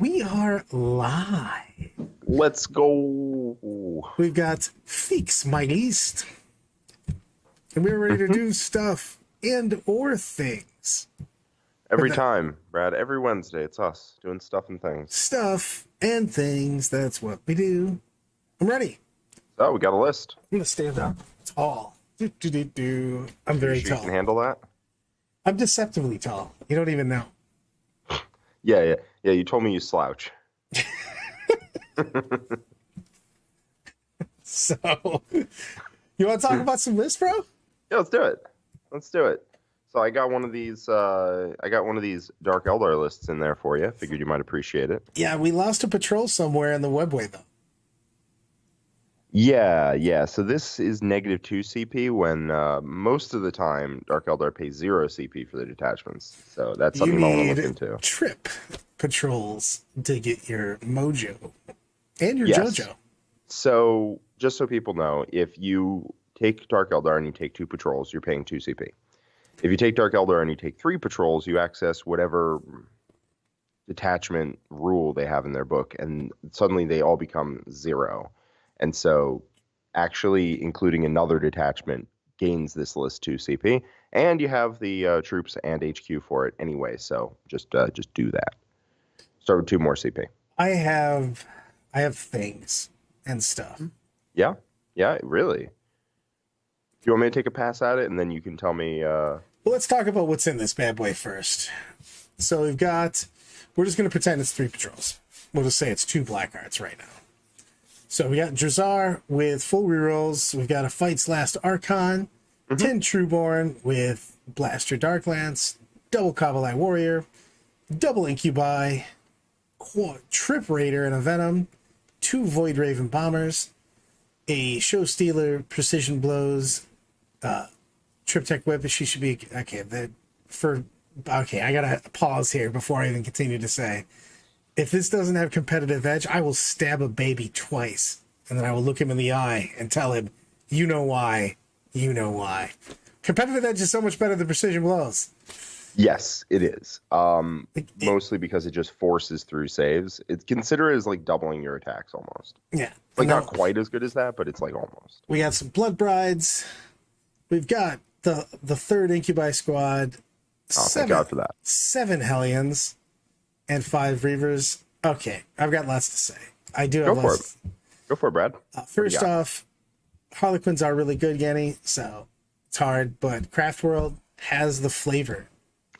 We are live. Let's go. We've got Fix My List. And we're ready to do stuff and or things. Every time, Brad, every Wednesday, it's us doing stuff and things. Stuff and things, that's what we do. I'm ready. Oh, we got a list. I'm going to stand up tall. I'm very sure tall. You can handle that? I'm deceptively tall. You don't even know. Yeah, you told me you slouch. So, you want to talk about some lists, bro? Yeah, let's do it. So I got one of these Dark Eldar lists in there for you. Figured you might appreciate it. Yeah, we lost a patrol somewhere in the webway, though. Yeah. So this is -2 CP when most of the time Dark Eldar pays 0 CP for the detachments. So that's something I want to look into. Trip patrols to get your mojo and your JoJo. So just so people know, if you take Dark Eldar and you take 2 patrols, you're paying 2 CP. If you take Dark Eldar and you take 3 patrols, you access whatever detachment rule they have in their book, and suddenly they all become 0. And so actually including another detachment gains this list 2 CP, and you have the troops and HQ for it anyway, so just do that. Start with 2 more CP. I have things and stuff. Yeah, really. Do you want me to take a pass at it, and then you can tell me... Well, let's talk about what's in this bad boy first. So we're just going to pretend it's 3 patrols. We'll just say it's 2 Blackhearts right now. So we got Drazar with full rerolls. We've got a Fight's Last Archon, 10 Trueborn with Blaster Darklance, double Kabbalah Warrior, double Incubi, Trip Raider and a Venom, 2 Void Raven Bombers, a Show Stealer Precision Blows, Triptech Whip. She should be okay. I gotta pause here before I even continue to say, if this doesn't have competitive edge, I will stab a baby twice, and then I will look him in the eye and tell him, "You know why? You know why." Competitive edge is so much better than precision blows. Yes, it is. Mostly because it just forces through saves. It's consider it as like doubling your attacks almost. Yeah, like not quite as good as that, but it's like almost. We got some Blood Brides. We've got the 3rd Incubi squad. Thank God for that. 7 Hellions and 5 Reavers. Okay, I've got lots to say. I do have lots. Go for it, Brad. First off, Harlequins are really good, Yanni, so it's hard, but Craft World has the flavor.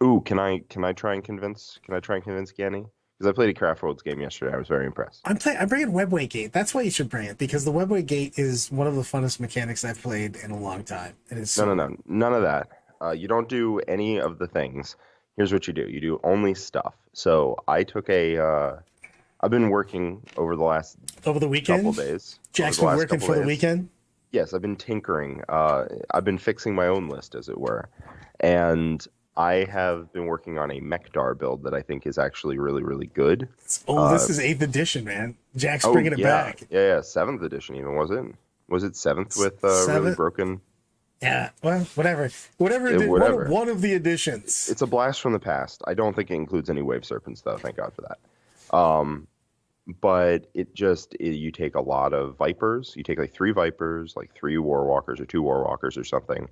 Ooh, can I try and convince Ganny? Because I played a Craft Worlds game yesterday. I was very impressed. I'm bringing Webway Gate. That's why you should bring it, because the Webway Gate is one of the funnest mechanics I've played in a long time. It is no, none of that. You don't do any of the things. Here's what you do. You do only stuff. So I took I've been working over the weekend? Couple days. Jack's been working for the weekend? Yes, I've been tinkering. I've been fixing my own list, as it were. And I have been working on a Mekdar build that I think is actually really, really good. This is 8th edition, man. Jack's bringing it back. Yeah, 7th edition even, was it? Was it 7th with really broken... Yeah, well, whatever. One of the editions. It's a blast from the past. I don't think it includes any Wave Serpents, though. Thank God for that. But you take a lot of Vipers. You take like 3 Vipers, like 3 Warwalkers or 2 Warwalkers or something.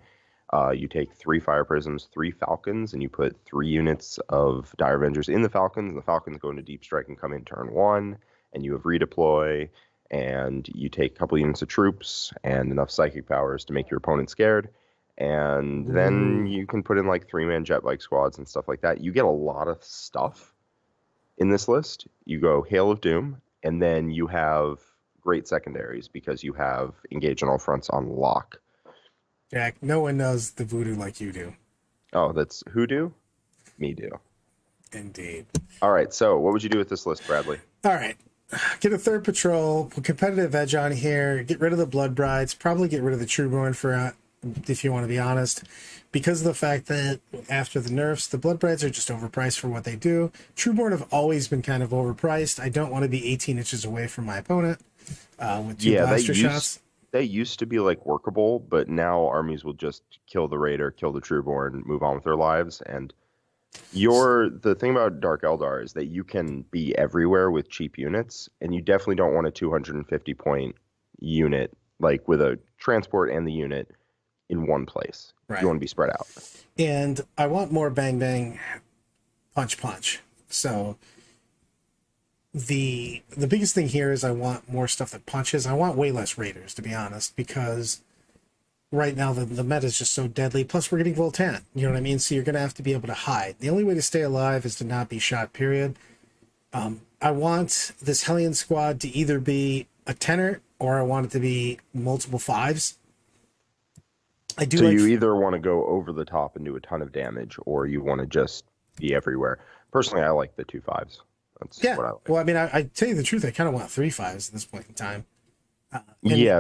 You take 3 Fire Prisms, 3 Falcons, and you put 3 units of Dire Avengers in the Falcons. And the Falcons go into Deep Strike and come in turn 1. And you have redeploy. And you take a couple units of troops and enough psychic powers to make your opponent scared. And then you can put in like 3-man jet bike squads and stuff like that. You get a lot of stuff in this list. You go Hail of Doom, and then you have great secondaries because you have Engage on All Fronts on lock. Jack, no one knows the voodoo like you do. Oh, that's who do? Me do. Indeed. All right, so what would you do with this list, Bradley? All right. Get a 3rd patrol, put competitive edge on here, get rid of the Blood Brides, probably get rid of the Trueborn for, if you want to be honest, because of the fact that after the nerfs, the Blood Brides are just overpriced for what they do. Trueborn have always been kind of overpriced. I don't want to be 18 inches away from my opponent with 2 blaster shots. They used to be like workable, but now armies will just kill the Raider, kill the Trueborn, move on with their lives, and The thing about Dark Eldar is that you can be everywhere with cheap units, and you definitely don't want a 250 point unit, like with a transport and the unit in one place. Right. You want to be spread out. And I want more bang bang, punch punch. So the biggest thing here is I want more stuff that punches. I want way less raiders, to be honest, because right now the meta is just so deadly. Plus we're getting Voltan. You know what I mean? So you're gonna have to be able to hide. The only way to stay alive is to not be shot, period. I want this Hellion squad to either be a tenor or I want it to be multiple fives. I do. So you either want to go over the top and do a ton of damage, or you want to just be everywhere. Personally, I like the 2 5s. That's what I like. Well, I mean, I tell you the truth, I kind of want 3 5s at this point in time.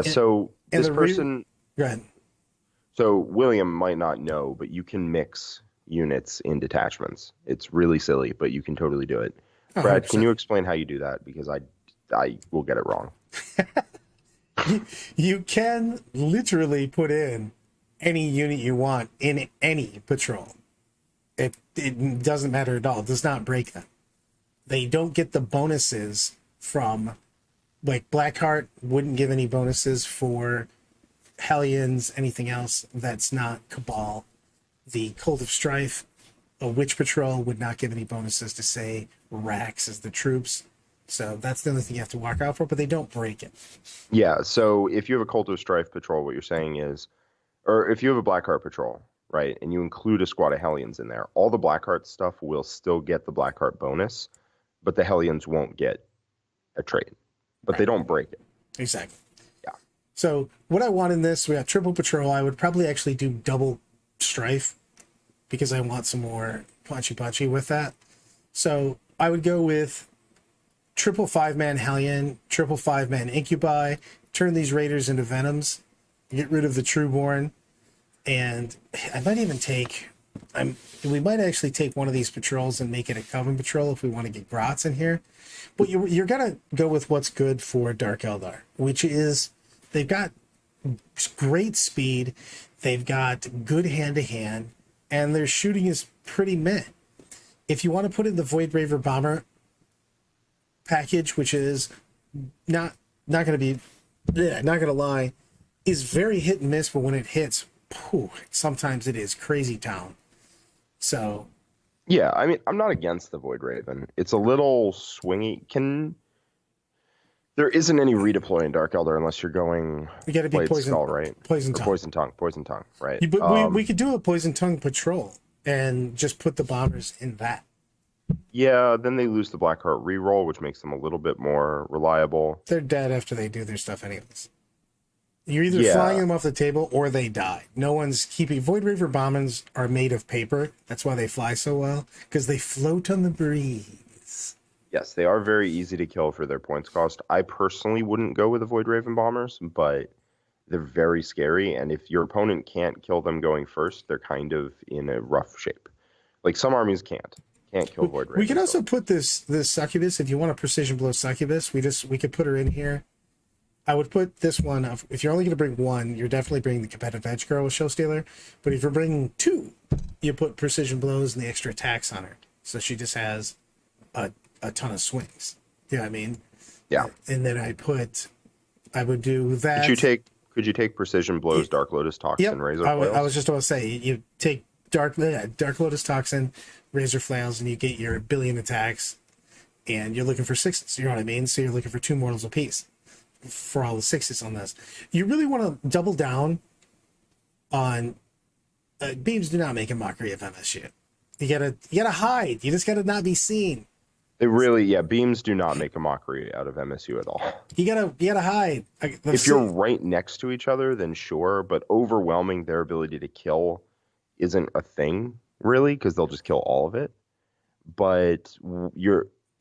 So this person. Go ahead. So William might not know, but you can mix units in detachments. It's really silly, but you can totally do it. Brad, 100%. can you explain how you do that? Because I will get it wrong. You can literally put in any unit you want in any patrol. It doesn't matter at all. It does not break them. They don't get the bonuses from, like, Blackheart wouldn't give any bonuses for Hellions, anything else that's not Cabal. The Cult of Strife, a Witch Patrol, would not give any bonuses to, say, Rax as the troops. So that's the only thing you have to walk out for, but they don't break it. Yeah, so if you have a Cult of Strife patrol, what you're saying is, or if you have a Blackheart patrol, right, and you include a squad of Hellions in there, all the Blackheart stuff will still get the Blackheart bonus, but the Hellions won't get a trait. But they don't break it. Exactly. Yeah. So what I want in this, we got triple patrol. I would probably actually do double strife because I want some more punchy with that. So I would go with triple 5-man Hellion, triple 5-man Incubi, turn these raiders into Venoms, get rid of the Trueborn, and I might even take... we might actually take one of these patrols and make it a Coven patrol if we want to get Grots in here. But you're going to go with what's good for Dark Eldar, which is they've got great speed, they've got good hand-to-hand, and their shooting is pretty meh. If you want to put in the Void Raver Bomber package, which is not going to be, not going to lie, is very hit and miss, but when it hits, sometimes it is crazy town. So, yeah, I mean, I'm not against the Void Raven. It's a little swingy. There isn't any redeploy in Dark Eldar unless you're going. You got to be poison skull, right? Poison tongue. Poison tongue, right? But we could do a poison tongue patrol and just put the bombers in that. Yeah, then they lose the Blackheart reroll, which makes them a little bit more reliable. They're dead after they do their stuff anyways. You're either flying them off the table or they die. No one's keeping... Void Raver bombers are made of paper. That's why they fly so well, because they float on the breeze. Yes, they are very easy to kill for their points cost. I personally wouldn't go with the Void Raven bombers, but they're very scary, and if your opponent can't kill them going first, they're kind of in a rough shape. Like, some armies can't kill Void Raven. We could also put this succubus, if you want a precision blow succubus, we could put her in here. I would put this one, if you're only going to bring one, you're definitely bringing the competitive edge girl with Show Stealer. But if you're bringing two, you put precision blows and the extra attacks on her. So she just has a ton of swings. You know what I mean? Yeah. And then I would do that. Could you take precision blows, Dark Lotus Toxin, Razor Flails? I was just about to say, you take Dark Lotus Toxin, Razor Flails, and you get your billion attacks, and you're looking for 6s. You know what I mean? So you're looking for 2 mortals apiece for all the 6s on this. You really want to double down on beams. Do not make a mockery of MSU. You gotta hide. You just gotta not be seen. Beams do not make a mockery out of MSU at all. You gotta hide. If you're right next to each other, then sure, but overwhelming their ability to kill isn't a thing, really, because they'll just kill all of it. But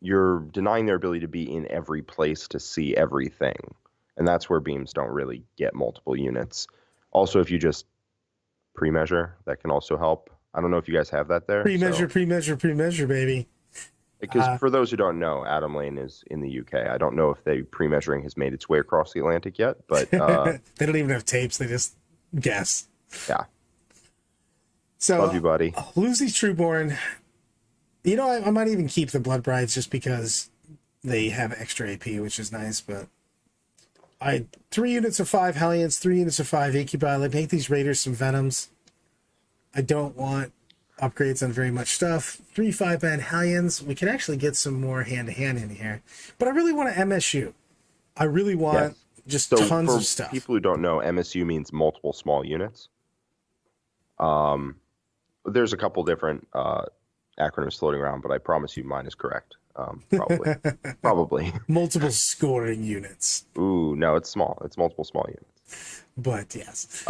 you're denying their ability to be in every place to see everything. And that's where beams don't really get multiple units. Also, if you just pre-measure, that can also help. I don't know if you guys have that there. Pre-measure, baby. Because for those who don't know, Adam Lane is in the UK. I don't know if the pre-measuring has made its way across the Atlantic yet, but... they don't even have tapes. They just guess. Yeah. So, love you, buddy. Lose these Trueborn. You know, I might even keep the Blood Brides just because they have extra AP, which is nice, but 3 units of 5 Hellions, 3 units of 5 Incubi. Like, make these Raiders some Venoms. I don't want upgrades on very much stuff. 3 5-man Hellions. We can actually get some more hand-to-hand in here. But I really want to MSU. I really want just tons of stuff. People who don't know, MSU means multiple small units. There's a couple different acronyms floating around, but I promise you mine is correct. Probably. Probably. Multiple scoring units. Ooh, no, it's small. It's multiple small units. But yes.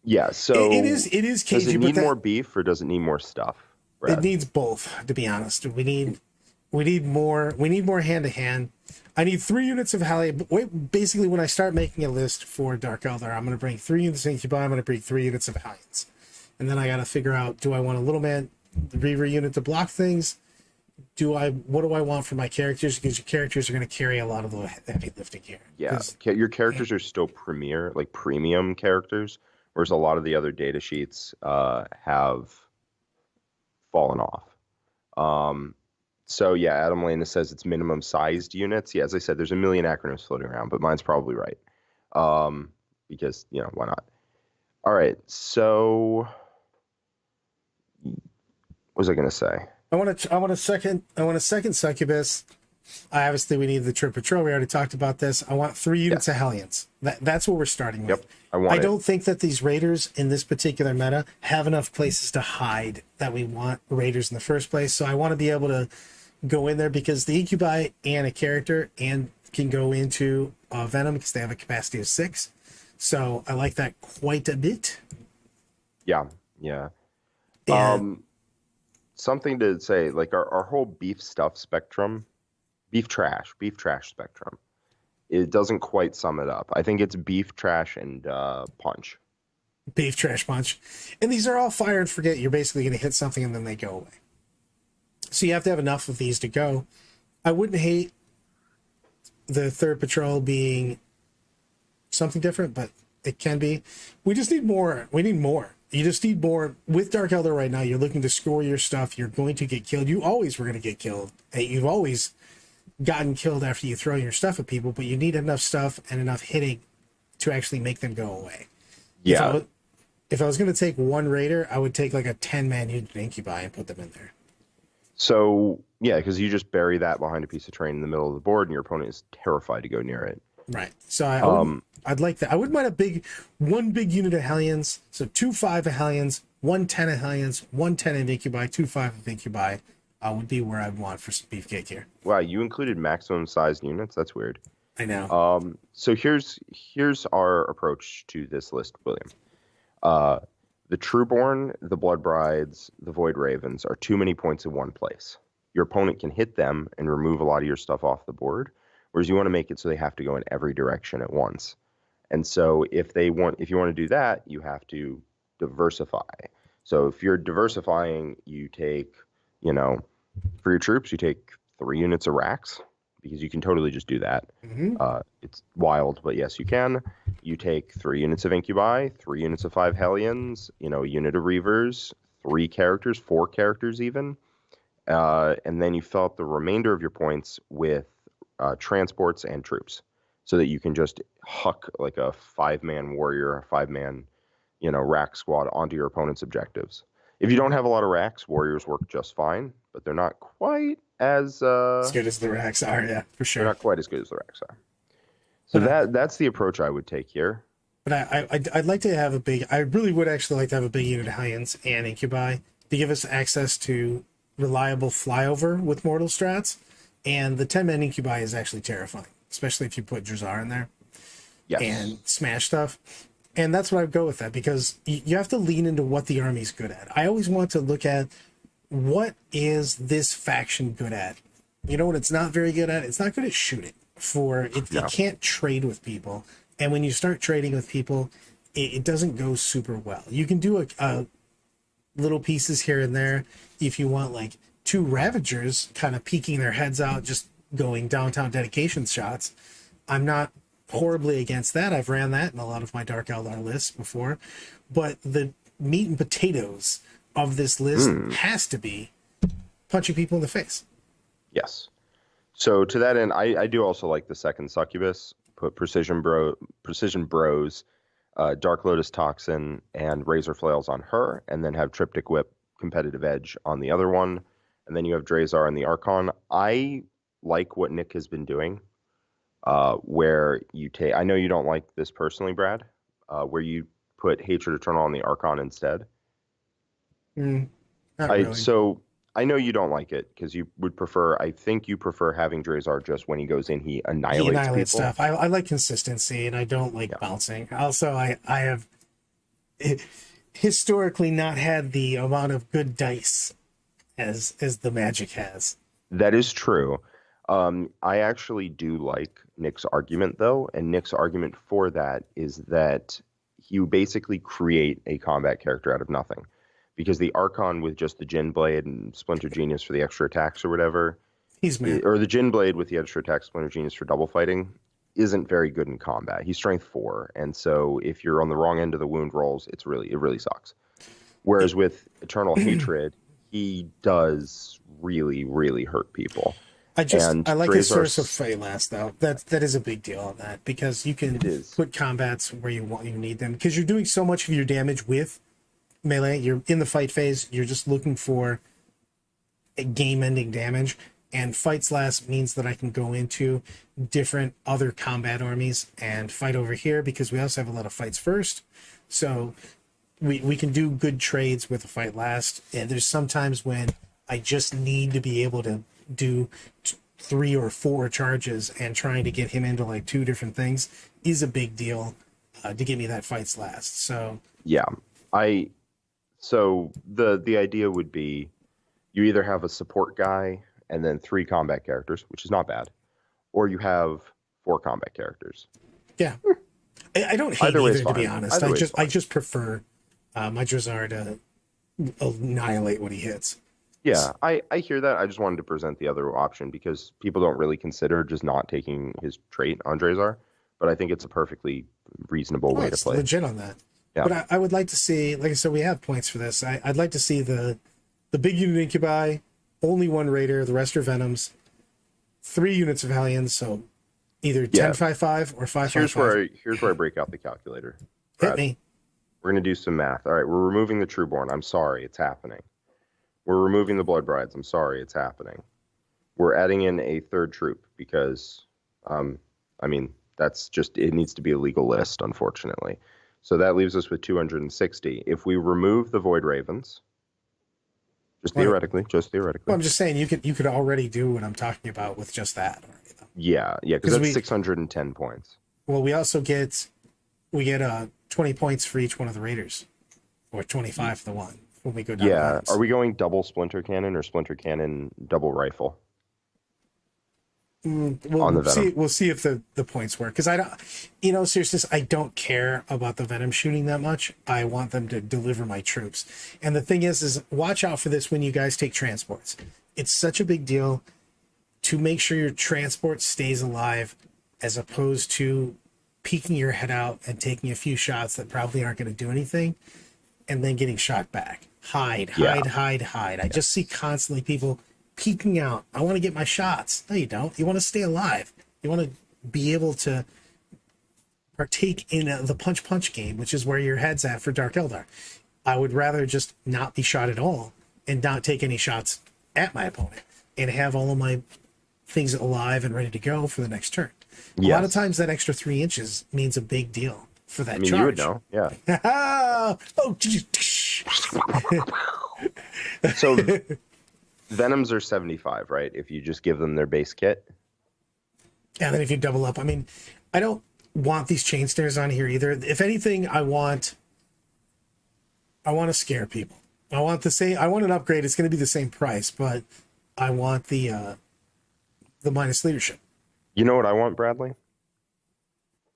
Yeah, so it is cagey. Does it need more beef or does it need more stuff, Brad? It needs both, to be honest. We need more hand to hand. I need 3 units of Hellion. Basically, when I start making a list for Dark Eldar, I'm going to bring 3 units of Incubi. I'm going to bring 3 units of Hellions. And then I got to figure out, do I want a little man Reaver unit to block things? What do I want for my characters? Because your characters are going to carry a lot of the heavy lifting here. Yeah, your characters are still premium characters, whereas a lot of the other data sheets have fallen off. So yeah, Adam Lane says it's minimum sized units. Yeah, as I said, there's a million acronyms floating around, but mine's probably right. Because, why not? All right, so what was I going to say? I want a second succubus. Obviously, we need the Trip Patrol. We already talked about this. I want 3 units of Hellions. That's what we're starting with. Yep, I don't think that these Raiders in this particular meta have enough places to hide that we want Raiders in the first place. So I want to be able to go in there because the Incubi and a character and can go into Venom because they have a capacity of 6. So I like that quite a bit. Yeah. And something to say, like our whole beef stuff spectrum, beef trash spectrum, it doesn't quite sum it up. I think it's beef, trash, and punch. Beef, trash, punch. And these are all fire and forget. You're basically going to hit something and then they go away. So you have to have enough of these to go. I wouldn't hate the third patrol being something different, but it can be. We just need more. We need more. You just need more. With Dark Eldar right now, you're looking to score your stuff. You're going to get killed. You always were going to get killed. You've always gotten killed after you throw your stuff at people, but you need enough stuff and enough hitting to actually make them go away. Yeah. If I was going to take one Raider, I would take like a 10-man unit Incubi and put them in there. So, yeah, because you just bury that behind a piece of terrain in the middle of the board and your opponent is terrified to go near it. Right. So I'd like that. I wouldn't mind one big unit of Hellions. So 2 5 of Hellions, 1 10 of Hellions, 1 10 of Incubi, 2 5 of Incubi would be where I'd want for some beefcake here. Wow, you included maximum sized units? That's weird. I know. So here's our approach to this list, William. The Trueborn, the Blood Brides, the Void Ravens are too many points in one place. Your opponent can hit them and remove a lot of your stuff off the board, whereas you want to make it so they have to go in every direction at once. And so if you want to do that, you have to diversify. So if you're diversifying, you take, for your troops, you take 3 units of racks, because you can totally just do that. Mm-hmm. It's wild, but yes, you can. You take 3 units of Incubi, 3 units of 5 Hellions, a unit of Reavers, 4 characters even. And then you fill up the remainder of your points with transports and troops so that you can just huck like a 5-man warrior, a 5-man, rack squad onto your opponent's objectives. If you don't have a lot of racks, warriors work just fine, but they're not quite as good as the racks are, yeah, for sure. They're not quite as good as the racks are. So that's the approach I would take here. But I'd like to have I really would actually like to have a big unit of Hellions and Incubi to give us access to reliable flyover with mortal strats. And the 10-man Incubi is actually terrifying, especially if you put Drazar in there. Yes. And smash stuff. And that's what I'd go with that, because you have to lean into what the army's good at. I always want to look at what is this faction good at. You know what it's not very good at? It's not good at shooting. It can't trade with people. And when you start trading with people, it doesn't go super well. You can do a little pieces here and there if you want, like 2 Ravagers kind of peeking their heads out, just going downtown dedication shots. I'm not horribly against that. I've ran that in a lot of my Dark Eldar lists before. But the meat and potatoes of this list has to be punching people in the face. Yes. So to that end, I do also like the second succubus. Put Precision Bros, Dark Lotus Toxin, and Razor Flails on her, and then have Triptych Whip, Competitive Edge on the other one. And then you have Drazar and the Archon. I like what Nick has been doing, where you take... I know you don't like this personally, Brad, where you put Hatred Eternal on the Archon instead. Not really. So I know you don't like it because you would prefer... I think you prefer having Drazar just when he goes in, he annihilates people. Stuff. I like consistency, and I don't like bouncing. Also, I have historically not had the amount of good dice as the Magic has. That is true. I actually do like Nick's argument, though, and Nick's argument for that is that you basically create a combat character out of nothing. Because the Archon with just the Jin Blade and Splinter Genius for the extra attacks or whatever, or the Jin Blade with the extra attack, Splinter Genius for double fighting, isn't very good in combat. He's strength 4, and so if you're on the wrong end of the wound rolls, it really sucks. Whereas with Eternal Hatred, he does really hurt people. I like his source of fight last though. That is a big deal on that, because you can put combats where you need them, because you're doing so much of your damage with melee. You're in the fight phase. You're just looking for a game-ending damage, and fights last means that I can go into different other combat armies and fight over here, because we also have a lot of fights first. So we can do good trades with a fight last. And there's sometimes when I just need to be able to do 3 or 4 charges, and trying to get him into like 2 different things is a big deal to get me that fights last. So yeah, So the idea would be you either have a support guy and then 3 combat characters, which is not bad, or you have 4 combat characters. Yeah, I don't hate either to be honest. I just prefer my Drazar to annihilate what he hits. Yeah, I hear that. I just wanted to present the other option because people don't really consider just not taking his trait on Drazar, but I think it's a perfectly reasonable way to play. Legit on that. Yeah. But I would like to see, like I said, we have points for this. I'd like to see the big unit incubi, only 1 raider, the rest are venoms, 3 units of Hellions, so either 10-5-5 or 5-5-5. Here's where I break out the calculator. Brad, hit me. We're going to do some math. All right, we're removing the Trueborn. I'm sorry, it's happening. We're removing the Blood Brides. I'm sorry, it's happening. We're adding in a 3rd troop because, that's just, it needs to be a legal list, unfortunately. So that leaves us with 260. If we remove the Void Ravens, just theoretically. Well, I'm just saying you could already do what I'm talking about with just that already, though. Yeah, because that's 610 points. Well, we also get 20 points for each one of the raiders, or 25 for the one when we go down. Yeah, are we going double Splinter Cannon or Splinter Cannon double rifle? We'll see if the points work, because I don't, seriously, I don't care about the venom shooting that much. I want them to deliver my troops, and the thing is watch out for this when you guys take transports. It's such a big deal to make sure your transport stays alive, as opposed to peeking your head out and taking a few shots that probably aren't going to do anything, and then getting shot back. Hide. I just see constantly people peeking out. I want to get my shots. No, you don't. You want to stay alive. You want to be able to partake in the punch game, which is where your head's at for Dark Eldar. I would rather just not be shot at all and not take any shots at my opponent and have all of my things alive and ready to go for the next turn. A lot of times that extra 3 inches means a big deal for that charge. You would know, yeah. So Venoms are 75, right? If you just give them their base kit. Yeah, then if you double up. I don't want these chain snares on here either. If anything, I want to scare people. I want an upgrade. It's going to be the same price, but I want the minus leadership. You know what I want, Bradley?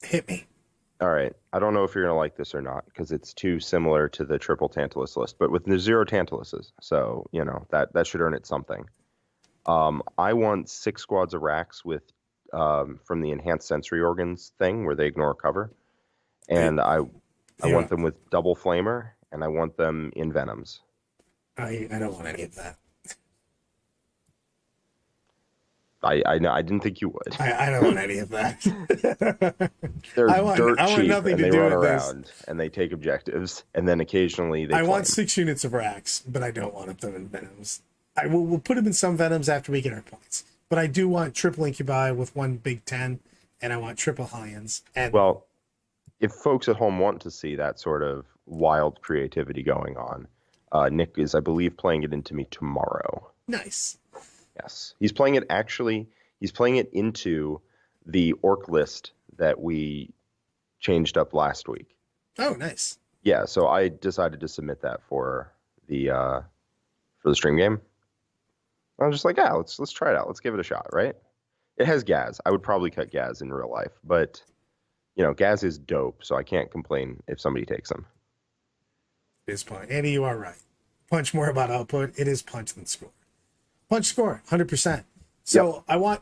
Hit me. All right. I don't know if you're going to like this or not, because it's too similar to the triple Tantalus list, but with the 0 Tantaluses. So, that should earn it something. I want 6 squads of racks with from the enhanced sensory organs thing where they ignore cover. And I want them with double flamer, and I want them in venoms. I don't want any of that. I know. I didn't think you would. I don't want any of that. They're I want cheap, nothing and to they do run with this. around, and they take objectives, and then occasionally they I want flame. 6 units of racks, but I don't want them in venoms. We'll put them in some venoms after we get our points. But I do want triple incubi with 1 big 10, and I want triple hellions. And Well, if folks at home want to see that sort of wild creativity going on, Nick is, I believe, playing it into me tomorrow. nice. Yes, he's playing it into the orc list that we changed up last week. Oh, nice. Yeah, so I decided to submit that for the stream game. I was just like, yeah, let's try it out. Let's give it a shot, right? It has Gaz. I would probably cut Gaz in real life, but Gaz is dope, so I can't complain if somebody takes him. It is punch. Andy, you are right. Punch more about output. It is punch than score. Punch score, 100%. So Yep. I want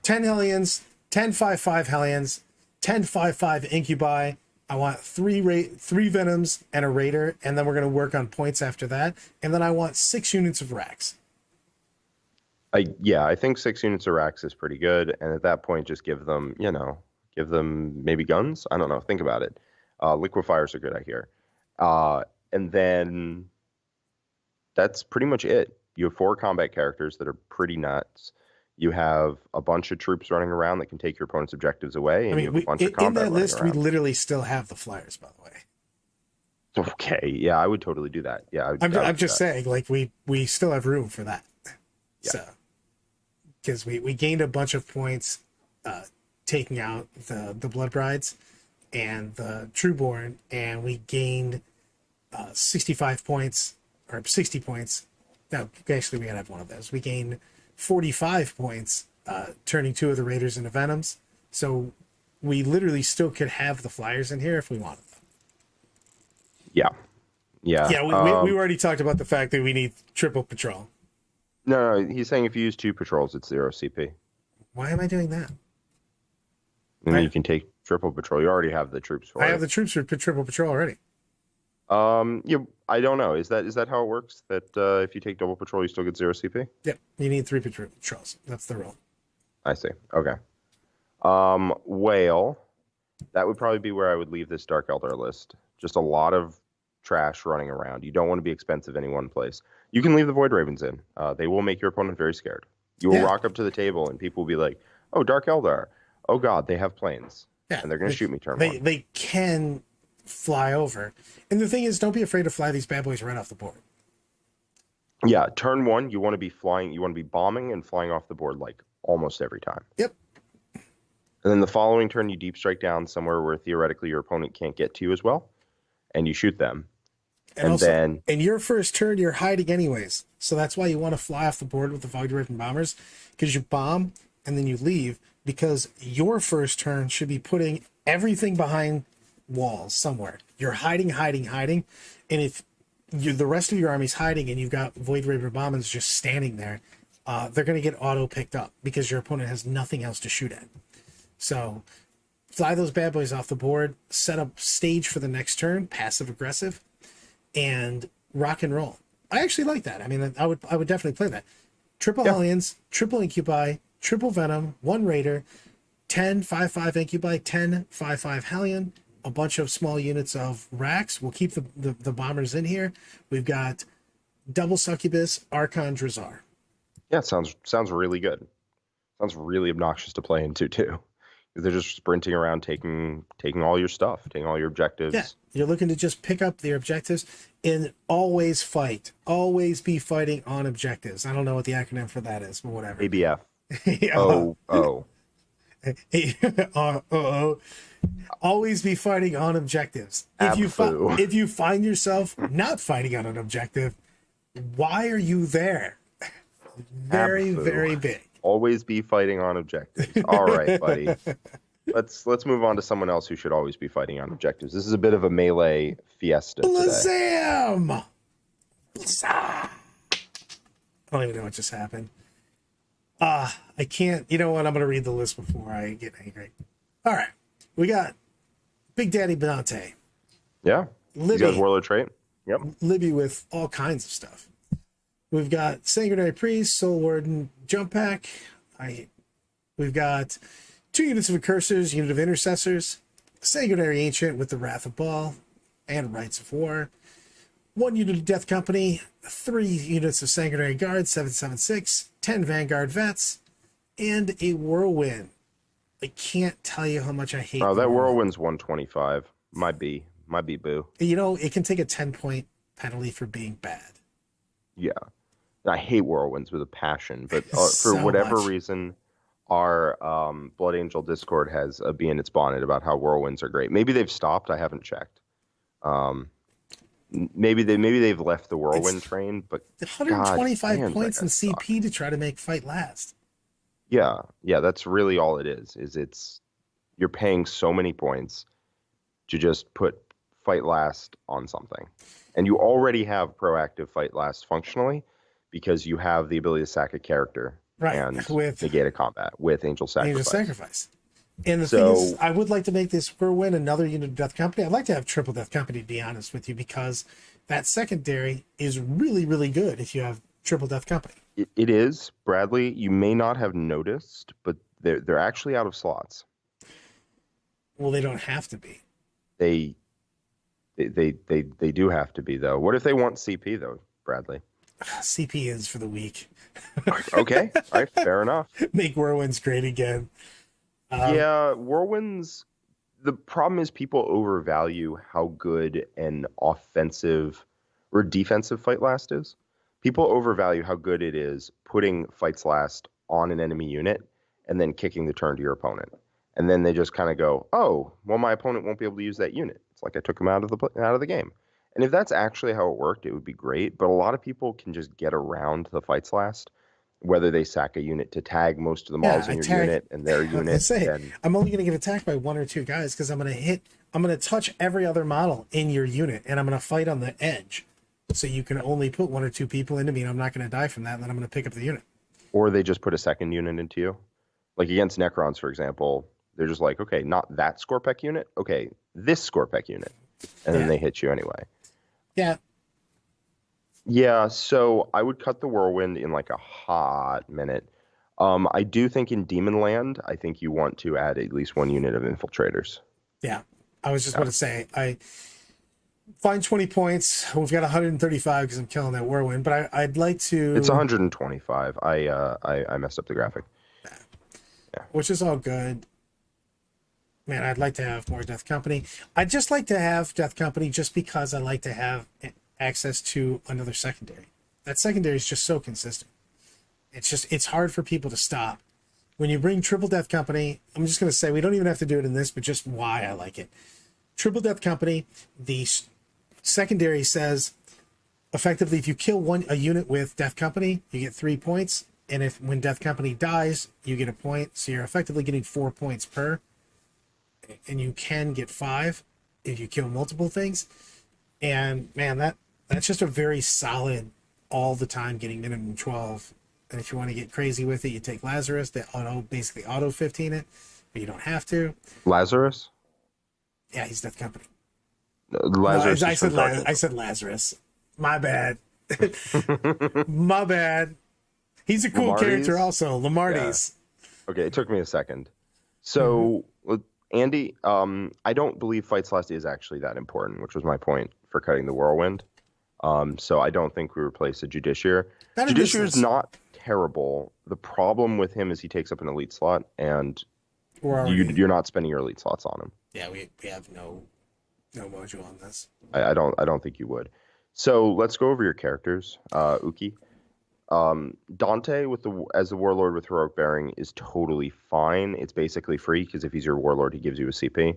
10 hellions, 10 5/5 hellions, 10 5/5 incubi. I want three venoms and a raider, and then we're going to work on points after that. And then I want 6 units of racks. I think 6 units of racks is pretty good, and at that point, just give them maybe guns. I don't know. Think about it. Liquefiers are good, I hear. And then that's pretty much it. You have 4 combat characters that are pretty nuts. You have a bunch of troops running around that can take your opponent's objectives away, and you have a bunch of combat in that list, we around. literally still have the flyers, by the way. Okay, yeah, I would totally do that. Yeah, I'm just saying, like we still have room for that. Yeah. So because we gained a bunch of points taking out the Blood Brides and the Trueborn, and we gained 65 points or 60 points. No, actually, we gotta have one of those. We gained 45 points turning 2 of the Raiders into Venoms. So we literally still could have the flyers in here if we wanted them. Yeah. We already talked about the fact that we need triple patrol. No, he's saying if you use 2 patrols, it's 0 CP. Why am I doing that? And then you can take triple patrol. You already have the troops for it. I have the troops for triple patrol already. I don't know. Is that how it works? That if you take double patrol, you still get 0 CP? Yep, you need 3 patrols. That's the rule. I see. Okay. Whale. That would probably be where I would leave this Dark Eldar list. Just a lot of trash running around. You don't want to be expensive in any one place. You can leave the Void Ravens in. They will make your opponent very scared. You will rock up to the table and people will be like, oh, Dark Eldar. Oh, God, they have planes. Yeah, And they're going to shoot me turn 1. They can fly over. And the thing is, don't be afraid to fly these bad boys right off the board. Yeah, turn 1, you want to be flying. You want to be bombing and flying off the board like almost every time. Yep. And then the following turn, you deep strike down somewhere where theoretically your opponent can't get to you as well, and you shoot them. And also, then in your first turn, you're hiding anyways. So that's why you want to fly off the board with the Void Raven bombers, because you bomb and then you leave, because your first turn should be putting everything behind walls somewhere. You're hiding. And if the rest of your army's hiding and you've got Void Raven bombers just standing there, they're going to get auto picked up because your opponent has nothing else to shoot at. So fly those bad boys off the board, set up stage for the next turn, passive aggressive, and rock and roll. I actually like that. I mean, I would definitely play that. Triple Hellions, triple Incubi, triple Venom, 1 Raider, 10 5/5 Incubi, 10 5/5 Hellion, a bunch of small units of Racks. We'll keep the bombers in here. We've got double Succubus, Archon, Drazar. yeah, sounds really good. Sounds really obnoxious to play into too. They're just sprinting around, taking all your stuff, taking all your objectives. Yeah, you're looking to just pick up their objectives and always fight. Always be fighting on objectives. I don't know what the acronym for that is, but whatever. ABF. Yeah. Oh. Always be fighting on objectives. If you find yourself not fighting on an objective, why are you there? Very, very big. Always be fighting on objectives. All right, buddy. Let's move on to someone else who should always be fighting on objectives. This is a bit of a melee fiesta today. Blazam! I don't even know what just happened. I can't. You know what? I'm going to read the list before I get angry. All right. We got Big Daddy Benante. Yeah. Libby. You guys Warlord trait? Yep. Libby with all kinds of stuff. We've got Sanguinary Priest, Soul Warden, Jump Pack. We've got 2 units of Incursors, unit of Intercessors, Sanguinary Ancient with the Wrath of Baal and Rites of War, 1 unit of Death Company, 3 units of Sanguinary Guard, 776, 10 Vanguard Vets, and a Whirlwind. I can't tell you how much I hate. Oh, that Whirlwind's 125. Might be boo. You know, it can take a 10-point penalty for being bad. Yeah. I hate Whirlwinds with a passion, but So for whatever much. reason, our Blood Angel Discord has a bee in its bonnet about how Whirlwinds are great. Maybe they've stopped. I haven't checked. Maybe they've left the Whirlwind train, but 125 God, points in that guy CP to try to make fight last. Yeah, that's really all it is. You're paying so many points to just put fight last on something. And you already have proactive fight last functionally because you have the ability to sack a character and negate a combat with Angel Sacrifice. And the thing is, I would like to make this Whirlwind another unit of Death Company. I'd like to have triple Death Company, to be honest with you, because that secondary is really, really good if you have triple Death Company. It is, Bradley. You may not have noticed, but they're actually out of slots. Well, they don't have to be. They do have to be, though. What if they want CP, though, Bradley? CP is for the weak. Okay, all right, fair enough. Make Whirlwinds great again. Yeah, Whirlwinds. The problem is people overvalue how good an offensive or defensive fight last is. People overvalue how good it is putting fights last on an enemy unit and then kicking the turn to your opponent. And then they just kind of go, oh, well, my opponent won't be able to use that unit. It's like I took him out of the game. And if that's actually how it worked, it would be great. But a lot of people can just get around the fights last, whether they sack a unit to tag most of the models in your unit and their unit. I'm only going to get attacked by 1 or 2 guys because I'm going to touch every other model in your unit, and I'm going to fight on the edge. So you can only put 1 or 2 people into me, and I'm not going to die from that, and then I'm going to pick up the unit. Or they just put a second unit into you. Like against Necrons, for example, they're just like, okay, not that Scorpec unit. Okay, this Scorpec unit. And then they hit you anyway. Yeah. Yeah, so I would cut the Whirlwind in like a hot minute. I do think in Demon Land, I think you want to add at least 1 unit of Infiltrators. Yeah, I was just going to say, I find 20 points. We've got 135 because I'm killing that Whirlwind, but I'd like to... It's 125. I messed up the graphic. Yeah. Which is all good. Man, I'd like to have more Death Company. I'd just like to have Death Company just because I like to have access to another secondary. That secondary is just so consistent. It's hard for people to stop. When you bring Triple Death Company, I'm just going to say, we don't even have to do it in this, but just why I like it. Triple Death Company, the secondary says, effectively, if you kill a unit with Death Company, you get 3 points. And when Death Company dies, you get a point. So you're effectively getting 4 points per. And you can get 5 if you kill multiple things. And man, that's just a very solid all the time getting minimum 12. And if you want to get crazy with it, you take Lazarus that basically auto 15 it, but you don't have to. Lazarus? Yeah, he's Death Company. Lazarus. No, I said Lazarus. My bad. My bad. He's a cool character also. Lamartis. Yeah. Okay, it took me a second. So Andy, I don't believe Fights Last is actually that important, which was my point for cutting the Whirlwind. So I don't think we replace a Judiciary. Judiciary is not terrible. The problem with him is he takes up an elite slot, and you're not spending your elite slots on him. Yeah, we have no mojo on this. I don't think you would. So let's go over your characters, Uki. Dante as the warlord with heroic bearing is totally fine. It's basically free because if he's your warlord, he gives you a CP.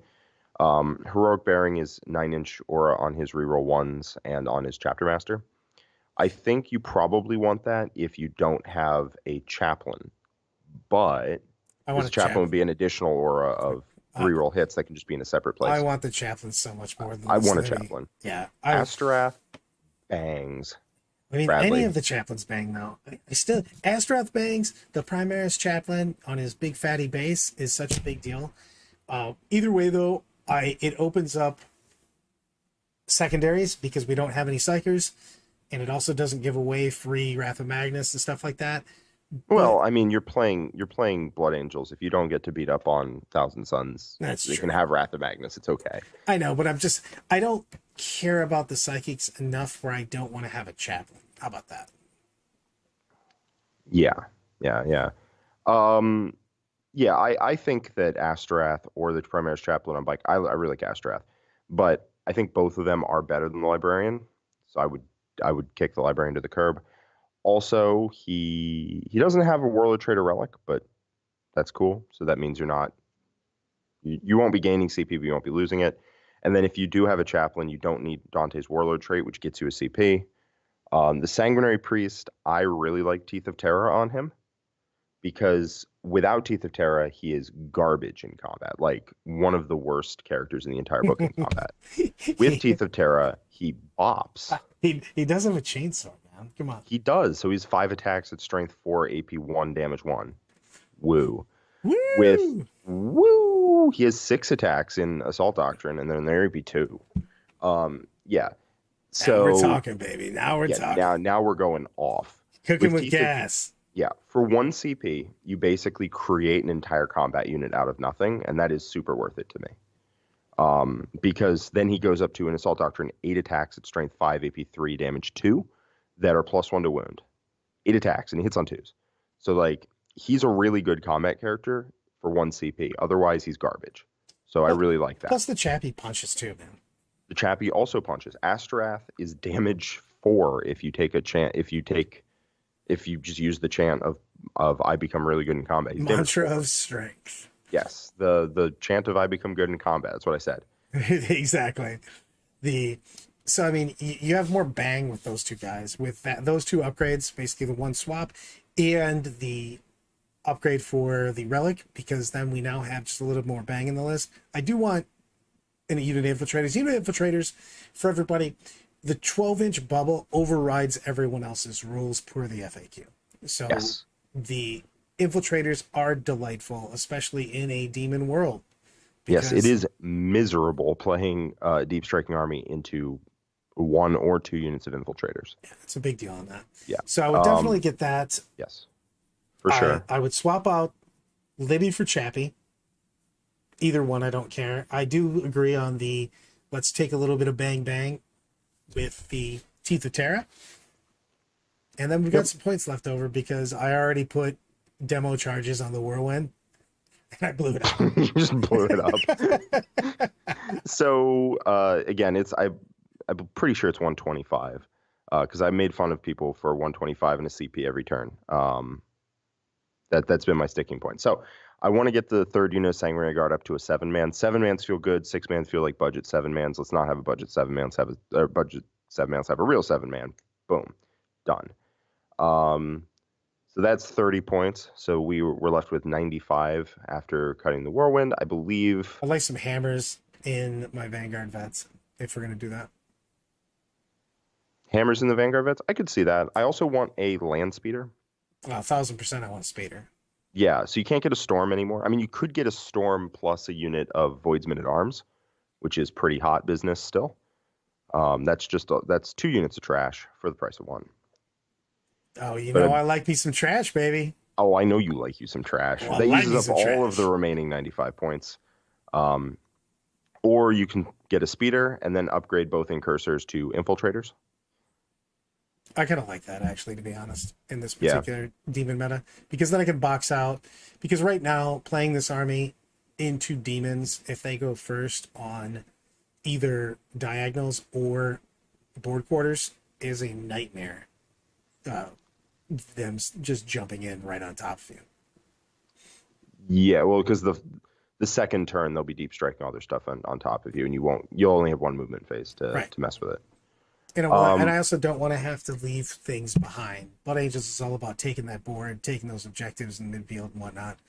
Heroic bearing is 9-inch aura on his reroll 1s and on his chapter master. I think you probably want that if you don't have a chaplain, but this chaplain would be an additional aura of reroll hits that can just be in a separate place. I want the chaplain so much more than I want a chaplain. Yeah, Astrath bangs. I mean, Bradley. any of the chaplains bang though. Astrath bangs. The Primaris chaplain on his big fatty base is such a big deal. Either way though, it opens up secondaries because we don't have any psychers, and it also doesn't give away free Wrath of Magnus and stuff like that. Well, But I mean, you're playing Blood Angels. If you don't get to beat up on Thousand Suns, that's they true. can have Wrath of Magnus. It's okay. I know, but I don't care about the psychics enough where I don't want to have a chaplain. How about that? Yeah, yeah. Um, yeah, I think that Astorath or the Primaris Chaplain on bike, I really like Astorath, but I think both of them are better than the Librarian. So I would kick the Librarian to the curb. Also, he doesn't have a Warlord trait or relic, but that's cool. So that means you won't be gaining CP, but you won't be losing it. And then if you do have a chaplain, you don't need Dante's Warlord trait, which gets you a CP. The Sanguinary Priest, I really like Teeth of Terror on him because without Teeth of Terror, he is garbage in combat. Like one of the worst characters in the entire book in combat. With Teeth of Terror, he bops. He does have a chainsaw, man. Come on. He does. So he's 5 attacks at strength 4, AP 1, damage 1. Woo. Woo! Woo! He has 6 attacks in Assault Doctrine, and then there AP 2. Yeah. So now we're talking, baby. Now we're talking. Now we're going off. Cooking with gas. Yeah. For 1 CP, you basically create an entire combat unit out of nothing, and that is super worth it to me. Because then he goes up to an Assault Doctrine, 8 attacks at strength 5, AP 3, damage 2, that are +1 to wound. 8 attacks, and he hits on 2s. So, like, he's a really good combat character for 1 CP. Otherwise, he's garbage. So I really like that. Plus the Chappie punches too, man. The Chappie also punches. Astorath is damage 4 if you take a chant. If you just use the chant of I become really good in combat. He's Mantra of strength. Yes, the chant of I become good in combat. That's what I said. Exactly. So I mean, you have more bang with those two guys. With those two upgrades, basically the one swap and the upgrade for the relic, because then we now have just a little more bang in the list. I do want in a unit infiltrators. Unit infiltrators for everybody. The 12-inch bubble overrides everyone else's rules per the FAQ. So Yes. the infiltrators are delightful, especially in a demon world. Yes, it is miserable playing Deep Striking Army into 1 or 2 units of infiltrators. Yeah, it's a big deal on that. Yeah. So I would definitely get that. Yes, for sure. I would swap out Libby for Chappie. Either one, I don't care. I do agree on the let's take a little bit of bang bang with the Teeth of Terra. And then we've got some points left over because I already put demo charges on the Whirlwind and I blew it up. You just blew it up. So again, I'm pretty sure it's 125 because I made fun of people for 125 and a CP every turn. That's been my sticking point. So I want to get the 3rd unit of Sanguinary Guard up to a 7-man. 7-mans feel good. 6-mans feel like budget 7-mans. Let's not have a budget 7-mans. Have a budget 7-mans. Have a real 7-man. Boom, done. So that's 30 points. So we're left with 95 after cutting the Whirlwind. I believe. I'd like some hammers in my Vanguard vets if we're going to do that. Hammers in the Vanguard vets? I could see that. I also want a land speeder. 1,000% I want a speeder. Yeah, so you can't get a storm anymore. I mean, you could get a storm plus a unit of Voidsman at Arms, which is pretty hot business still. That's 2 units of trash for the price of 1. Oh, I like me some trash, baby. Oh, I know you like you some trash. Well, that like uses up all of the remaining 95 points. Or you can get a speeder and then upgrade both incursors to infiltrators. I kind of like that, actually, to be honest, in this particular demon meta, because then I can box out. Because right now, playing this army into demons, if they go first on either diagonals or board quarters, is a nightmare. Them just jumping in right on top of you. Yeah, well, because the second turn they'll be deep striking all their stuff on top of you, and you'll only have 1 movement phase to mess with it. And I also don't want to have to leave things behind. Blood Angels is all about taking that board, taking those objectives in midfield and whatnot.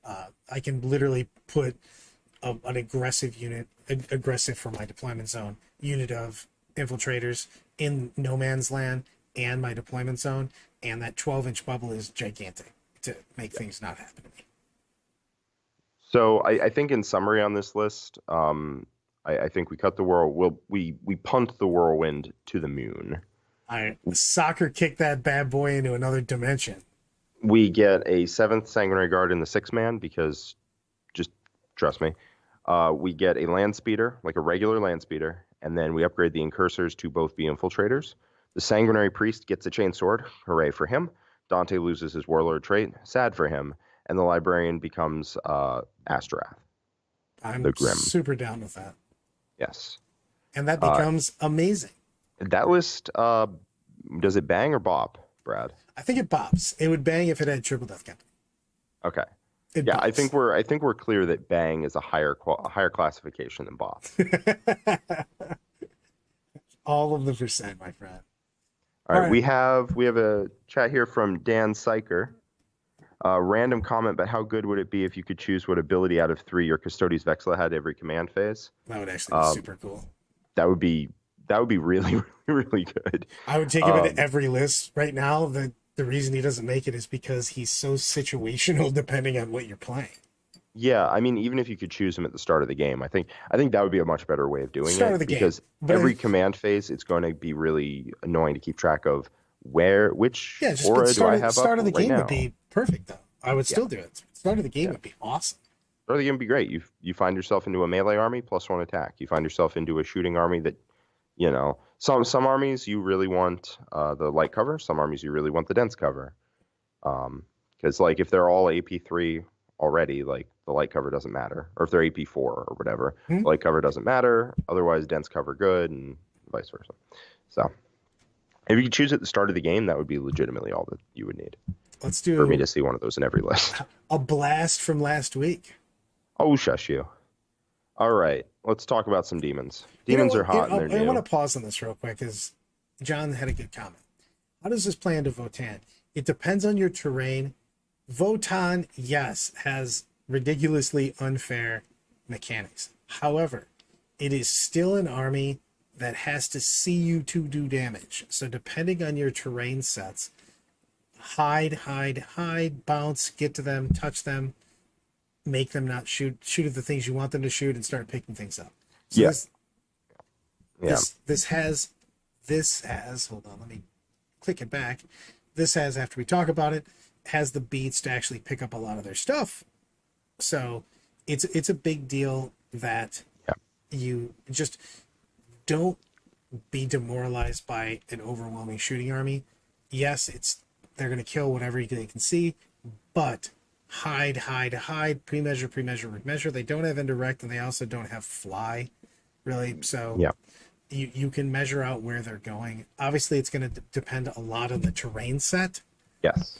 I can literally put an aggressive unit, aggressive for my deployment zone, unit of infiltrators in no man's land and my deployment zone, and that 12-inch bubble is gigantic to make things not happen to me. So I think in summary on this list, I think we cut the we punt the Whirlwind to the moon. I soccer kick that bad boy into another dimension. We get a 7th Sanguinary Guard in the 6-man because, just trust me. We get a land speeder, like a regular land speeder, and then we upgrade the incursors to both be infiltrators. The Sanguinary Priest gets a chain sword. Hooray for him. Dante loses his warlord trait. Sad for him. And the librarian becomes Astorath. I'm the Grim. super down with that. Yes. And that becomes amazing. That list, does it bang or bop, Brad? I think it bops. It would bang if it had triple death count. Okay. It Yeah, bops. I think we're clear that bang is a higher classification than bop. All of the percent, my friend. All right, we have a chat here from Dan Syker. Random comment, but how good would it be if you could choose what ability out of 3 your Custodes Vexilla had every command phase? That would actually be super cool. That would be really, really good. I would take him into every list right now. The reason he doesn't make it is because he's so situational depending on what you're playing. Yeah, I mean, even if you could choose him at the start of the game, I think that would be a much better way of doing Start it. of the game. Because every command phase, it's going to be really annoying to keep track of which aura do I have up start of the right game now. would be perfect, though. I would still do it. Start of the game would be awesome. Start of the game would be great. You find yourself into a melee army, +1 attack. You find yourself into a shooting army that, some armies you really want the light cover. Some armies you really want the dense cover. Because like if they're all AP3 already, like the light cover doesn't matter. Or if they're AP4 or whatever, light cover doesn't matter. Otherwise, dense cover good, and vice versa. So if you could choose at the start of the game, that would be legitimately all that you would need. Let's do for me to see one of those in every list. A blast from last week. Oh, shush you. All right, let's talk about some demons. Demons are hot and they're new. I want to pause on this real quick because John had a good comment. How does this play into Votann? It depends on your terrain. Votann, yes, has ridiculously unfair mechanics. However, it is still an army that has to see you to do damage. So depending on your terrain sets, hide, bounce, get to them, touch them, make them not shoot at the things you want them to shoot, and start picking things up. So this has, hold on, let me click it back. This has, after we talk about it, has the beats to actually pick up a lot of their stuff. So it's a big deal that you just don't be demoralized by an overwhelming shooting army. Yes, they're going to kill whatever they can see, but hide, pre-measure. They don't have indirect, and they also don't have fly, really. So you can measure out where they're going. Obviously, it's going to depend a lot on the terrain set. Yes.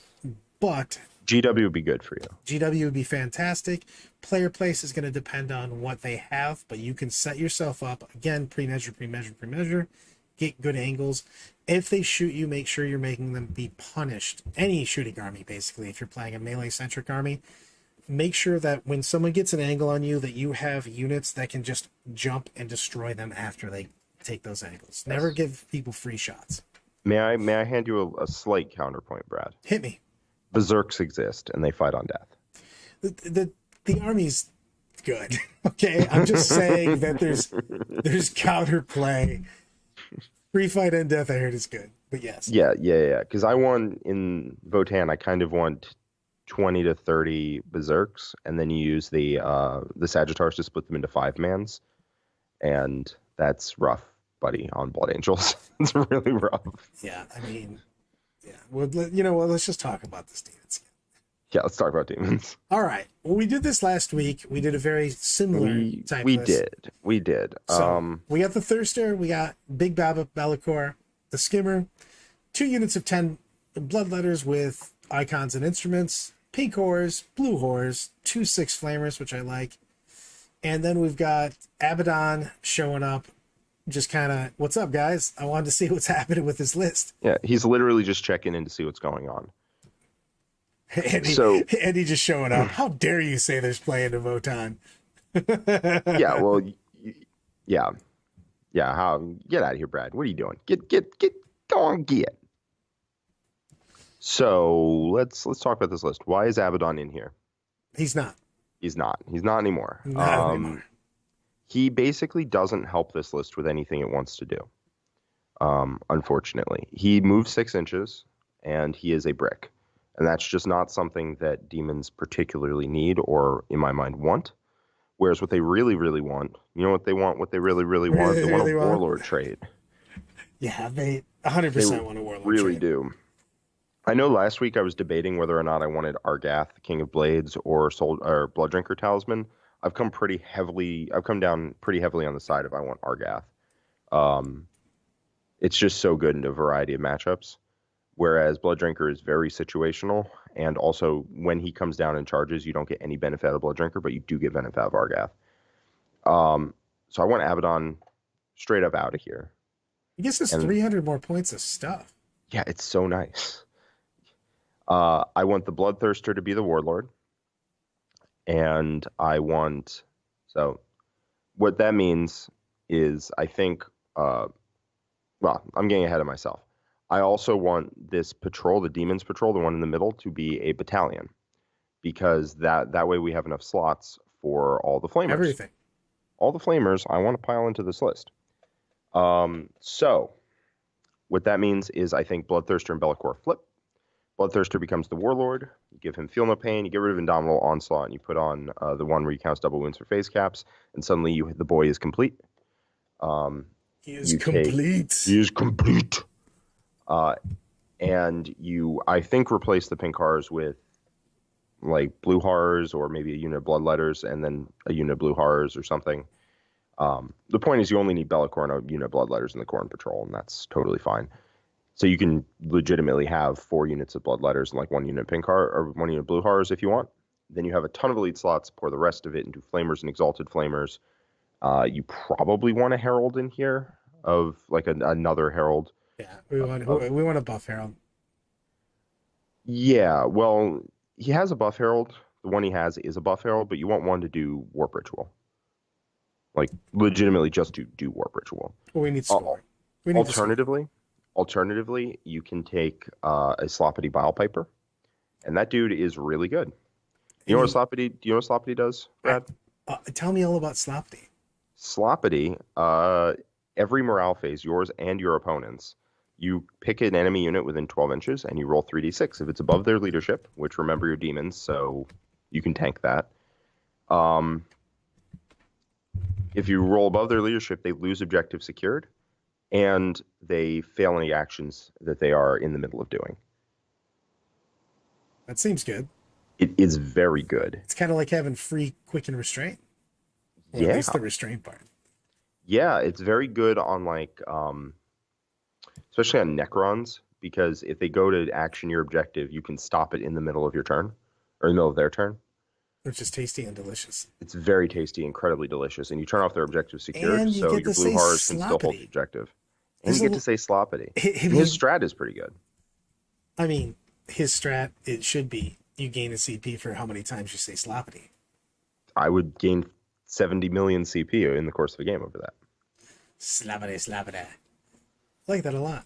But GW would be good for you. GW would be fantastic. Player place is going to depend on what they have, but you can set yourself up. Again, pre-measure. Get good angles. If they shoot you, make sure you're making them be punished. Any shooting army, basically, if you're playing a melee-centric army, make sure that when someone gets an angle on you, that you have units that can just jump and destroy them after they take those angles. Never give people free shots. May I hand you a slight counterpoint, Brad? Hit me. Berserks exist, and they fight on death. The army's good. Okay, I'm just saying that there's counterplay. Free fight and death, I heard, is good, but yes. Yeah. Because I want in Votann, I kind of want 20 to 30 berserks, and then you use the Sagittars to split them into 5-mans, and that's rough, buddy. On Blood Angels, it's really rough. Yeah, I mean, yeah. Well, you know what? Let's just talk about this demons. Yeah, let's talk about demons. All right. Well, we did this last week. We did a very similar type list. We did. So, we got the Thirster. We got Big Baba Bellicor, the Skimmer, 2 units of 10 Bloodletters with icons and instruments, pink Whores, blue Whores, 2 6 Flamers, which I like. And then we've got Abaddon showing up. Just kind of, what's up, guys? I wanted to see what's happening with this list. Yeah, he's literally just checking in to see what's going on. Andy just showing up. How dare you say there's play into Votann? Yeah, well, yeah. Get out of here, Brad. What are you doing? Go on, get. So let's talk about this list. Why is Abaddon in here? He's not. He's not anymore. Not anymore. He basically doesn't help this list with anything it wants to do. unfortunately. He moves 6 inches, and he is a brick. And that's just not something that demons particularly need or, in my mind, want. Whereas what they really, really want, you know what they want? What they really, really want? They want a warlord trait. Yeah, they They 100% want a warlord really trait. do. I know last week I was debating whether or not I wanted Argath, King of Blades, or Blood Drinker Talisman. I've come down pretty heavily on the side of I want Argath. Um, it's just so good in a variety of matchups. Whereas Blood Drinker is very situational, and also when he comes down and charges, you don't get any benefit out of Blood Drinker, but you do get benefit out of Argath. So I want Abaddon straight up out of here. He gives us And 300 more points of stuff. yeah, it's so nice. I want the Bloodthirster to be the Warlord. And so what that means is I think, well, I'm getting ahead of myself. I also want this patrol, the Demons Patrol, the one in the middle, to be a battalion. Because that way we have enough slots for all the Flamers. Everything. All the Flamers, I want to pile into this list. So what that means is I think Bloodthirster and Bellicor flip. Bloodthirster becomes the Warlord. You give him Feel No Pain. You get rid of Indomitable Onslaught, and you put on the one where you counts double wounds for phase caps, and suddenly the boy is complete. He is complete. He is complete. And you, I think, replace the pink horrors with like blue horrors, or maybe a unit of bloodletters, and then a unit of blue horrors or something. The point is you only need Bellicor and a unit of bloodletters in the Khorne Patrol, and that's totally fine. So you can legitimately have 4 units of bloodletters and like 1 unit of pink horror or 1 unit of blue horrors if you want. Then you have a ton of elite slots. Pour the rest of it into Flamers and Exalted Flamers. You probably want a Herald in here of like another Herald. Yeah, we want a buff Herald. Yeah, well, he has a buff Herald. The one he has is a buff Herald, but you want one to do Warp Ritual. Like, legitimately just to do Warp Ritual. Well, we need scoring. We need Alternatively, you can take a Sloppity Bile Piper, and that dude is really good. Do you know what Sloppity does, Brad? Tell me all about Sloppity. Sloppity, every morale phase, yours and your opponent's, you pick an enemy unit within 12 inches and you roll 3d6. If it's above their leadership, which remember your demons, so you can tank that. If you roll above their leadership, they lose objective secured, and they fail any actions that they are in the middle of doing. That seems good. It is very good. It's kind of like having free quicken restraint. Or Yeah. at least the restraint part. Yeah, it's very good on like, especially on Necrons, because if they go to action your objective, you can stop it in the middle of your turn, or in the middle of their turn. Which is tasty and delicious. It's very tasty, incredibly delicious, and you turn off their objective secured, And you so get your to blue say horrors can still hold the sloppity. objective. And There's you a get to say sloppity. If His strat is pretty good. I mean, his strat, it should be you gain a CP for how many times you say sloppity. I would gain 70 million CP in the course of a game over that. Sloppity. I like that a lot.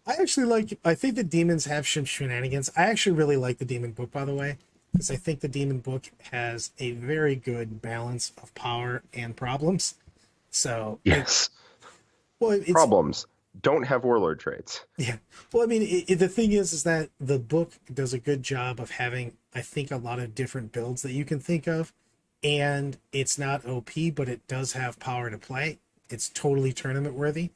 I think the demons have some shenanigans. I actually really like the demon book, by the way, because I think the demon book has a very good balance of power and problems. So Yes. it's Problems. Don't have warlord traits. Yeah. Well, I mean, the thing is that the book does a good job of having, I think, a lot of different builds that you can think of. And it's not OP, but it does have power to play. It's totally tournament worthy.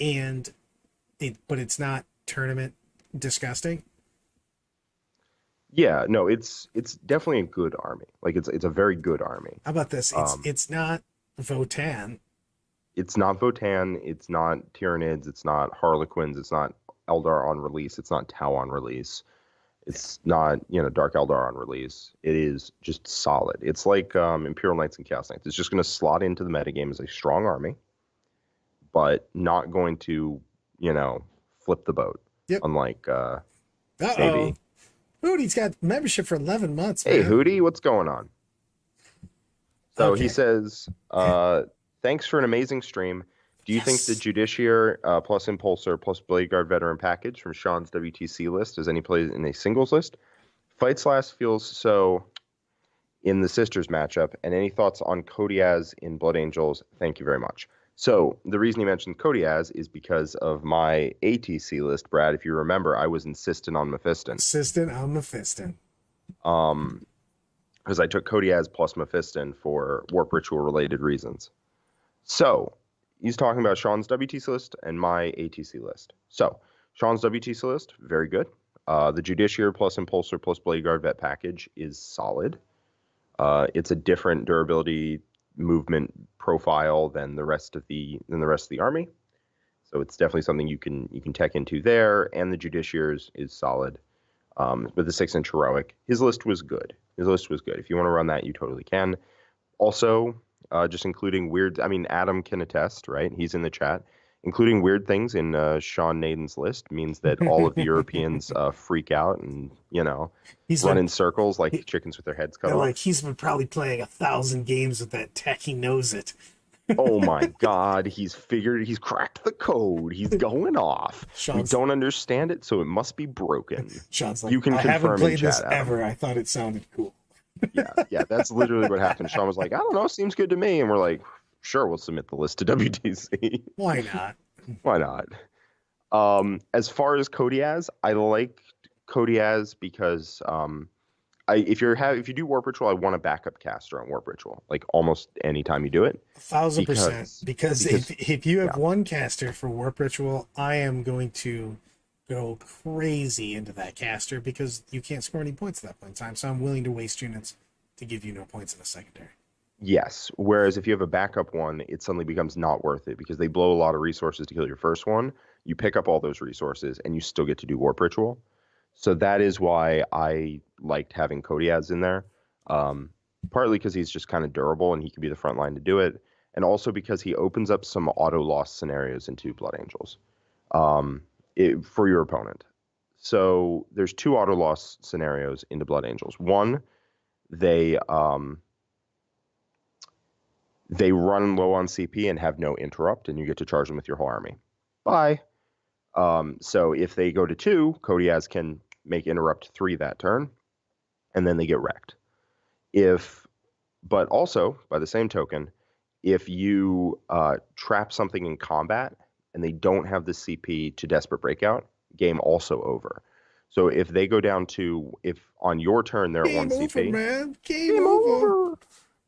But it's not tournament disgusting. Yeah, no, it's definitely a good army. Like it's a very good army. How about this? It's not Votann. It's not Votann, it's not Tyranids, it's not Harlequins, it's not Eldar on release, it's not Tau on release. It's not, Dark Eldar on release. It is just solid. It's like Imperial Knights and Chaos Knights. It's just going to slot into the metagame as a strong army, but not going to, flip the boat. Yep. Unlike maybe. Hootie's got membership for 11 months. Hey, man. Hootie, what's going on? So Okay. he says, thanks for an amazing stream. Do you think the Judiciary plus Impulsor plus Blade Guard Veteran package from Sean's WTC list has any place in a singles list? Fight Slash feels so in the Sisters matchup. And any thoughts on Kodiaz in Blood Angels? Thank you very much. So the reason he mentioned Kodiaz is because of my ATC list, Brad. If you remember, I was insistent on Mephiston. Insistent on Mephiston. Because I took Kodiaz plus Mephiston for Warp Ritual related reasons. So he's talking about Sean's WTC list and my ATC list. So Sean's WTC list, very good. The Judiciary plus Impulsor plus Blade Guard Vet package is solid. It's a different durability movement profile than the rest of the army. So it's definitely something you can tech into there. And the Judiciary is solid. With the 6-inch heroic, his list was good. If you want to run that, you totally can. Also, just including weird. I mean, Adam can attest, right? He's in the chat. Including weird things in Sean Naden's list means that all of the Europeans freak out and run in circles like chickens with their heads cut off. Like he's been probably playing 1,000 games with that tech. He knows it. Oh my God, he's cracked the code. He's going off. We don't understand it, so it must be broken. Sean's like, you can I confirm haven't played in chat, this ever. I thought it sounded cool. yeah, that's literally what happened. Sean was like, I don't know, seems good to me. And we're like, sure, we'll submit the list to WTC. Why not? Why not? As far as Kodiaz, I like Kodiaz because if you do Warp Ritual, I want a backup caster on Warp Ritual, like almost any time you do it. 1,000%. Because if you have one caster for Warp Ritual, I am going to go crazy into that caster because you can't score any points at that point in time. So I'm willing to waste units to give you no points in a secondary. Yes. Whereas if you have a backup one, it suddenly becomes not worth it because they blow a lot of resources to kill your first one. You pick up all those resources and you still get to do Warp Ritual. So that is why I liked having Kodiaz in there. Partly because he's just kind of durable and he can be the front line to do it. And also because he opens up some auto loss scenarios into Blood Angels for your opponent. So there's 2 auto loss scenarios into Blood Angels. One, they run low on CP and have no interrupt, and you get to charge them with your whole army. Bye. So if they go to 2, Kodiaz can make interrupt 3 that turn, and then they get wrecked. But also, by the same token, if you trap something in combat and they don't have the CP to Desperate Breakout, game also over. So if they go down to, if on your turn they're at 1 CP. Man. Game over.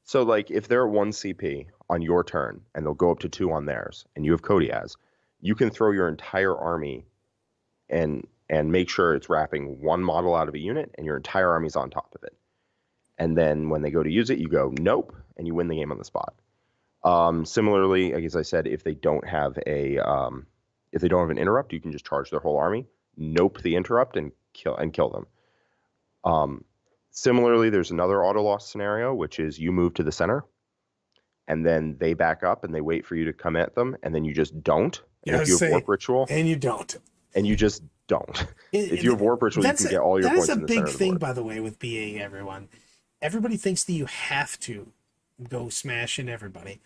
So, like, if they're at 1 CP on your turn, and they'll go up to 2 on theirs, and you have Kodiaz, you can throw your entire army and make sure it's wrapping 1 model out of a unit, and your entire army's on top of it. And then when they go to use it, you go, nope, and you win the game on the spot. Similarly, as I said, if they don't have an interrupt, you can just charge their whole army, nope the interrupt, and kill them. Similarly, there's another auto loss scenario, which is you move to the center, and then they back up and they wait for you to come at them, and then you just don't. And if you have Warp Ritual, and you don't, and you just don't. If you have Warp Ritual, you can get all your points in the center of the board. That's a big thing, by the way, with BAing everyone. Everybody thinks that you have to go smash in everybody.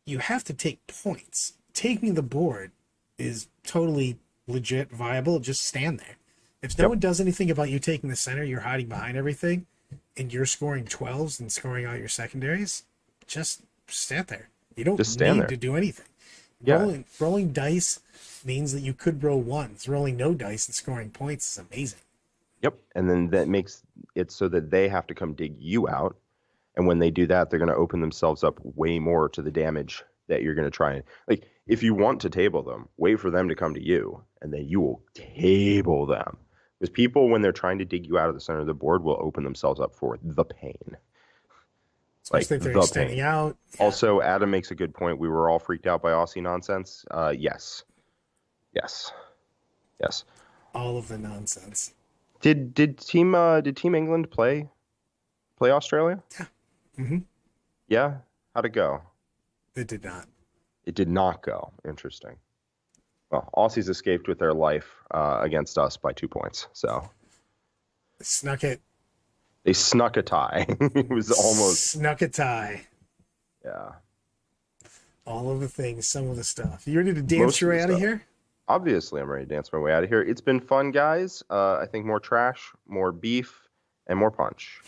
You have to take points. Taking the board is totally legit, viable. Just stand there. If no one does anything about you taking the center, you're hiding behind everything, and you're scoring 12s and scoring all your secondaries, just stand there. You don't need to do anything. Yeah. Rolling dice means that you could roll 1s. Rolling no dice and scoring points is amazing. Yep, and then that makes it so that they have to come dig you out, and when they do that, they're going to open themselves up way more to the damage that you're going to try and, like, if you want to table them, wait for them to come to you, and then you will table them. Because people, when they're trying to dig you out of the center of the board, will open themselves up for the pain. Especially if they're standing out. Yeah. Also, Adam makes a good point. We were all freaked out by Aussie nonsense. Yes. All of the nonsense. Did Team England play Australia? Yeah. Mm-hmm. Yeah? How'd it go? It did not. It did not go. Interesting. Well, Aussies escaped with their life against us by 2 points. So snuck it. They snuck a tie. It was almost snuck a tie. Yeah. All of the things, some of the stuff. You ready to dance your way out of here? Obviously, I'm ready to dance my way out of here. It's been fun, guys. I think more trash, more beef, and more punch.